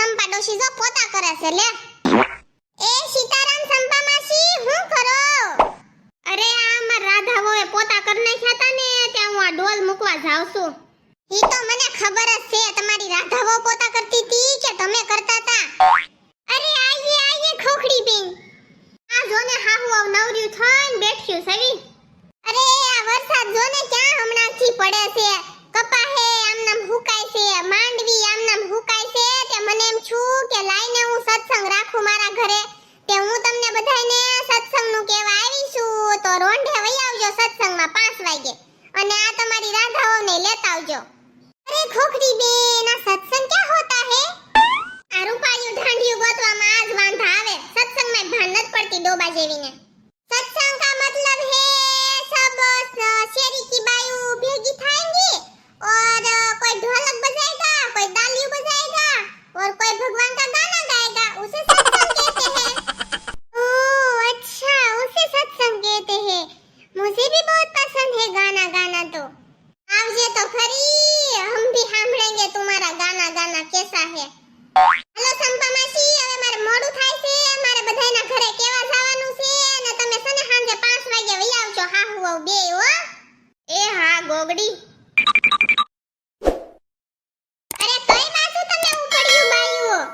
સંપા ડોશી જો પોતા કરે છે લે. એ સીતારામ સંપા માસી હું કરો? અરે આ માર રાધાવોએ પોતા કર નાખ્યા તા ને ત્યાં હું આ ડોલ મૂકવા જાવ છું. ઈ તો મને ખબર જ છે તમારી રાધાવો પોતા કરતી હતી કે તમે કરતા તા. અરે આઈએ ખોખડી બેન. આ જોને હાહુ આવ નવર્યું થઈને બેઠ્યું સવી. અરે આ વરસાદ જોને ક્યાં હમણાંથી પડે છે. કપા હે આમનામ હુકાય છે, માંડવી આમનામ હુકાય છે. તે મને એમ છું કે લાઈને હું સત્સંગ રાખું મારા ઘરે. તે હું તમને બધાયને સત્સંગનું કહેવા આવી છું તો રોંઢે વઈ આવજો સત્સંગમાં 5 વાગે અને આ તમારી રાધાઓને લેતા આવજો. અરે ખોખડી બેન આ સત્સંગ ક્યાં હોતા હે? આ રૂપાયું ઢાંઢિયું ગોતવામાં આજ વાંધા આવે. સત્સંગમાં ભાન નથી પડતી ડોબા જેવીને. सत्संग का मतलब है सब शेरी की बायू भेगी थाएंगी और कोई ढोलक बजाएगा, कोई तालियां बजाएगा और कोई भगवान का गाना गाएगा. उसे सत्संग कहते हैं. ओह अच्छा उसे सत्संग कहते हैं. मुझे भी बहुत पसंद है गाना गाना. तो आवजे तो खरी, हम भी सांभळेंगे तुम्हारा गाना गाना कैसा है. हेलो संपा मासी, હવે મારે મોડું થાય છે. મારે બધાયના ઘરે કેવા જવાનું છે અને તમે સને સાંજે 5 વાગે વઈ આવજો. હા હું બે હો. એ હા ગોગડી. અરે કઈ બાજુ તમે ઉપડ્યું બાયું?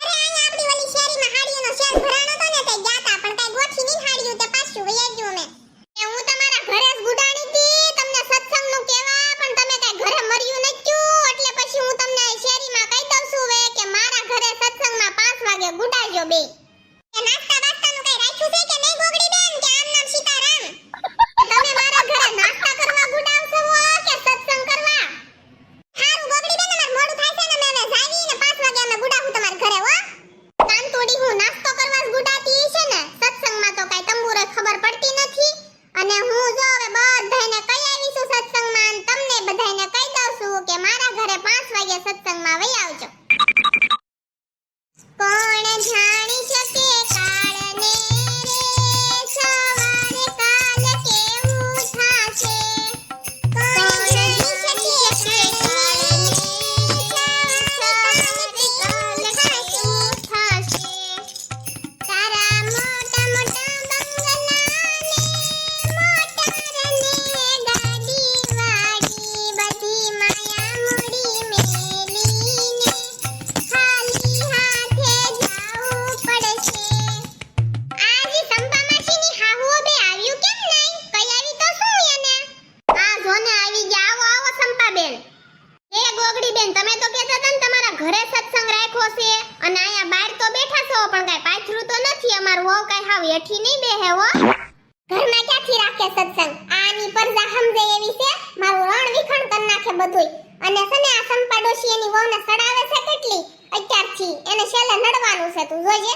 અરે અહીંયા આપણી ઓલી શેરીમાં હાડીઓનો શેર ભરાણો તો ને તે ગાતા પણ કઈ ગોઠી ની હાડીઓ તે પાછું વઈ ગયો મે. એ હું તમારા ઘરે જ ગુડાણી હતી તમને સત્સંગનું કહેવા પણ તમે કઈ ઘરે મર્યું નત્યું એટલે પછી હું તમને શેરીમાં કહી દઉં છું વે કે મારા ઘરે સત્સંગમાં 5 વાગે ગુડાજો બે. એ નાસ્તા બાસ્તાનું કઈ રાખ્યું છે કે નહીં ગોગડી બેન કે આમ નામ સીતારામ? તમે મારા ઘરે નાસ્તા કરવા ગુડાવશો કે સત્સંગ કરવા? હારું ગોગડી બેન અમાર મોડું થાય છે ને મે જાવી ને 5 વાગે અમે ગુડાવું તમારા ઘરે હો. કાંતોડી હું નાસ્તો કરવા જ ગુડાતી છે ને સત્સંગમાં તો કઈ તંબુરે ખબર પડતી નથી. અને હું જો હવે બધાયને કહી આવી છું સત્સંગમાં તમને બધાયને કહી દઉં છું કે મારા ઘરે 5 વાગે સત્સંગમાં વઈ આવજો. કોણ જાણી શકે કાળને રે સવારે કાલ કેવું થાશે. કોણ જાણી શકે કાળને સવારે કાલ કેવું થાશે. તારા મોટા મોટા બંગલાને મોટરને ગાડી વાડી બધી માયા મૂડી મેલીને ખાલી હાથે જાવું પડશે. આજી સંપા માસીની હાહુઓ બે આવ્યું કેમ નહીં? કઈ આવી તો શું એને? આ જોને આવી ગયા. આવો આવો સંપા બેન. એ ગોગડી બેન તમે તો કહેતા હતા ને તમારા ઘરે સત્સંગ રાખ્યો છે અને અહીંયા બહાર તો બેઠા છો પણ કઈ પાથરું તો નથી. અમારું વહુ કઈ હાવ હેઠી નહીં બેહે હો. ઘરમાં ક્યાંથી રાખે સત્સંગ? આની પરજા સમજે એવી છે. મારું રણ વિખણ કરી નાખે બધુંય. અને સને આ સંપા ડોશી એની વહુને સડાવે છે કેટલી અત્યારથી. એને છેલ્લે નડવાનું છે તું જોજે.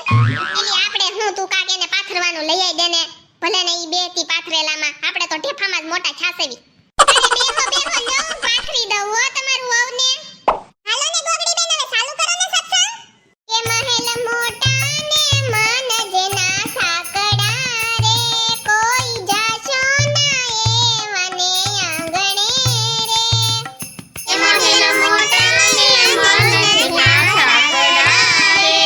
એટલે આપણે હું તું કાક એને પાથરવાનું લઈ આઈ દેને. ભલે ને ઈ બેતી પાથરેલામાં આપણે તો ઢેફામાં જ મોટા છાસેવી. અરે બેહો બેહો લ્યો હું પાથરી દઉં હો તમારું વહુને. હાલો ને ગોગડી બેન હવે ચાલુ કરો ને સત્સંગ. એ મહેલ મોટા ને મન જેના સાકડા રે કોઈ જાશો ના એવને આંગણે રે. એ મહેલ મોટા ને મન જેના સાકડા રે.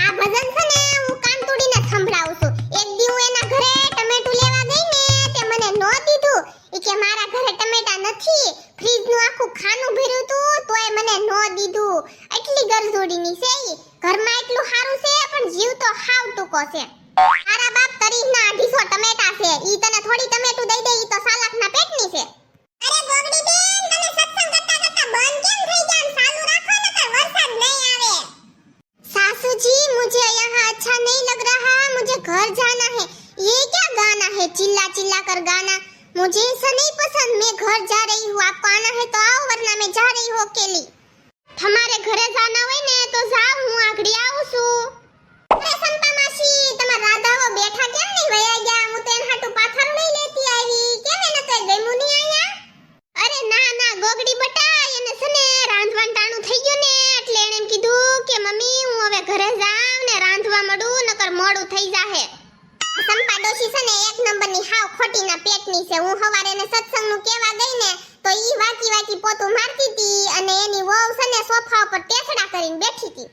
આ ભજન છે ને હું કાનતુડીને સંભળાવું છું. એક દી હું એના ઘરે ટમેટું લેવા ગઈ ને તે મને નો દીધું. ઈ કે મારા ઘરે ટમેટા નથી. ફ્રીજનું આખું ખાનું ભર્યું તું તોય મને નો દીધું. એટલી ગરજોડીની છે ઈ. ઘરમાં એટલું સારું છે પણ જીવ તો હાવ ટૂંકો છે. તારા બાપ તરીના 250 ટમેટા છે. ઈ તને થોડી ટમેટું દઈ દે ઈ તો સાલાકના પેટની છે. અરે ગોગડી બેન તમે સત્સંગ કરતા કરતા બંધ કેમ થઈ ગયા? ચાલુ રાખો નકર વરસાદ નહીં આવે. सासू जी मुझे यहाँ अच्छा नहीं लग रहा, मुझे घर जाना है. ये क्या गाना है चिल्ला चिल्ला कर गाना? मुझे ऐसा नहीं पसंद. मैं घर जा रही हूँ. आपको आना है तो आओ वरना मैं जा रही हूँ अकेली. તમારે ઘરે જાના હોય ને તો જાવ હું આગળી આવું છું. અરે સંપા માસી તમારા રાધાઓ બેઠા કેમ નહીં વયા ગયા? હું તો એન હાટુ પાથરું નહીં લેતી આવી. કેમ એને તો ગમ્યું નહીં આયા? અરે ના ના ગોગડી બટા એને સને રાંધવાનું ટાણું થઈ ગયું ને એટલે એને એમ કીધું કે મમ્મી હું હવે ઘરે જાઉં ને રાંધવા મળું નકર મોડું થઈ જાહે. સંપા ડોશી છે ને એક નંબરની હાવ ખોટીના પેટની છે. હું સવારે એને સત્સંગનું કહેવા ગઈ ને તો ઈ વાંચી વાંચી પોતું મારતી હતી અને એની વહુ છે ને સોફા ઉપર ટેસડા કરીને બેઠી હતી.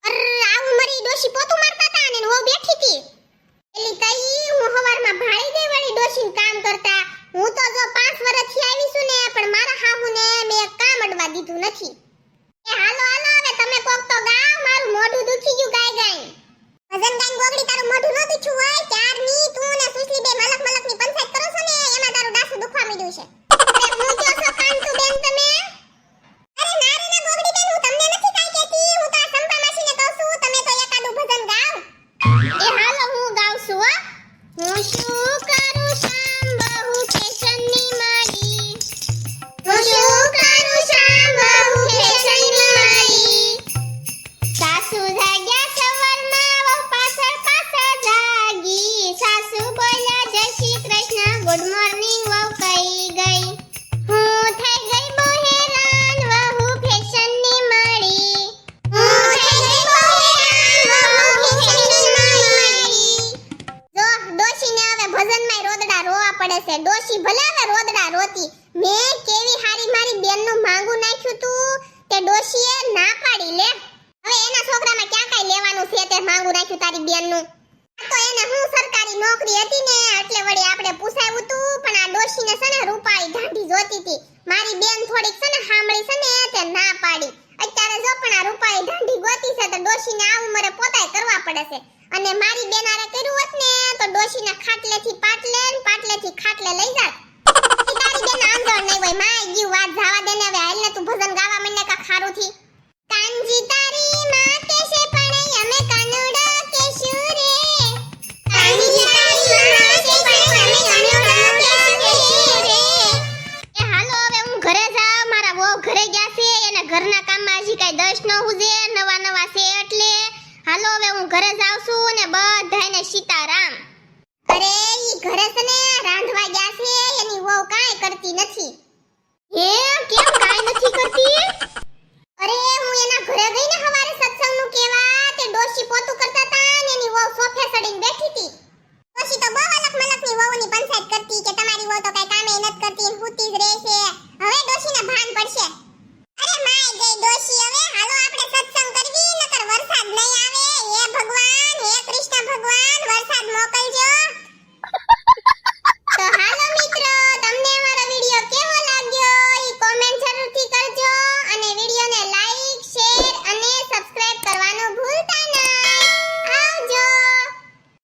અર આવું મરી ડોશી પોતું મારતા હતા અને હું બેઠી હતી. એલી કઈ હું હવારમાં ભાળી ગઈ વળી ડોશીને કામ કરતા. હું તો જો 5 વર્ષથી આવી છું ને પણ મારા હાહુને મેં એક કામ અડવા દીધું નથી. એ હાલો હાલો હવે તમે કોક તો ગાવ, મારું મોઢું દુખી ગયું ગાય ગાય. ભજન ગાઈને ગોગડી તારું મોઢું ન દુખ્યું હોય ત્યારની તું ને સુસલી બે મલક મલકની પંચાયત કરો છો ને એમાં તારું ડાસું દુખવા માંડ્યું છે. અરે હું જો છો કાંતુ બેન તમે? અરે ના રે ના ગોગડી બેન, હું તમને નથી કાઈ કહેતી, હું તો આ સંપા માસીને કહું છું તમે તો એકાદું ભજન ગાવ. એ હાલો હું ગાઉં છું હો. હું શું કરું શામ બહુ ફેશનની મારી, હું શું કરું શામ બહુ ફેશનની મારી. સાસુ જાગ્યા સવારમાં વહુ પાછળ પાછળ જાગી, સાસુ બોલ્યા જય શ્રી કૃષ્ણ ગુડ મોર્નિંગ વહુ કઈ ગઈ. હું થઈ ગઈ બહુ હેરાન વહુ ફેશનની મારી, હું થઈ ગઈ બહુ હેરાન વહુ ફેશનની મારી. જો ડોશીને હવે ભજનમાંય રોદડા રોવા પડે છે. ડોશી ભલે હવે રોદડા રોતી, મેં કેવી હારી મારી બેનનું માંગુ નાખ્યું તું તે ડોશીએ ના પાડી લે. હવે એના છોકરામાં ક્યાં કાઈ લેવાનું છે તે માંગુ નાખ્યું તારી બેનનું. આ તો એને હું સરકારી નોકરી હતી ને એટલે વળી આપણે પૂછાયું તું, પણ આ ડોશીને છે ને રૂપાળી ઢાંઢી જોતી હતી. મારી બેન થોડીક છે ને સાંભળી છે ને તે ના પાડી. અત્યારે જો પણ આ રૂપાળી ઢાંઢી ગોતી છે તો ડોશીને આ ઉંમરે પોતાય કરવા પડે છે. અને મારી બેન આરે કર્યું હોત ને તો ડોશીને ખાટલેથી પાટલે ને પાટલેથી ખાટલે લઈ જાત. તારી બેન આંધળ નહીં હોય માય ગયું વાત જવા દે ને. હવે હાલ ને તું ભજન ગાવા માંડ ને કા ખારું થી. કાનજી તારી માં કેશે પણ અમે કાનુડો કેશું રે, કાનજી તારી માં કેશે પણ અમે કાનુડો કેશું રે. એ હાલો હવે હું ઘરે જાવ, મારા વહુ ઘરે ગયા છે, એના ઘરના કામમાં હજી કાઈ દશ ન હુજે, નવા નવા છે એટલે. હાલો હવે હું ઘરે જાઉં છું ને બધાયને સીતારામ. અરે ઈ ઘરે છે ને રાંધવા ગયા છે, એની વહુ કાંઈ કરતી નથી.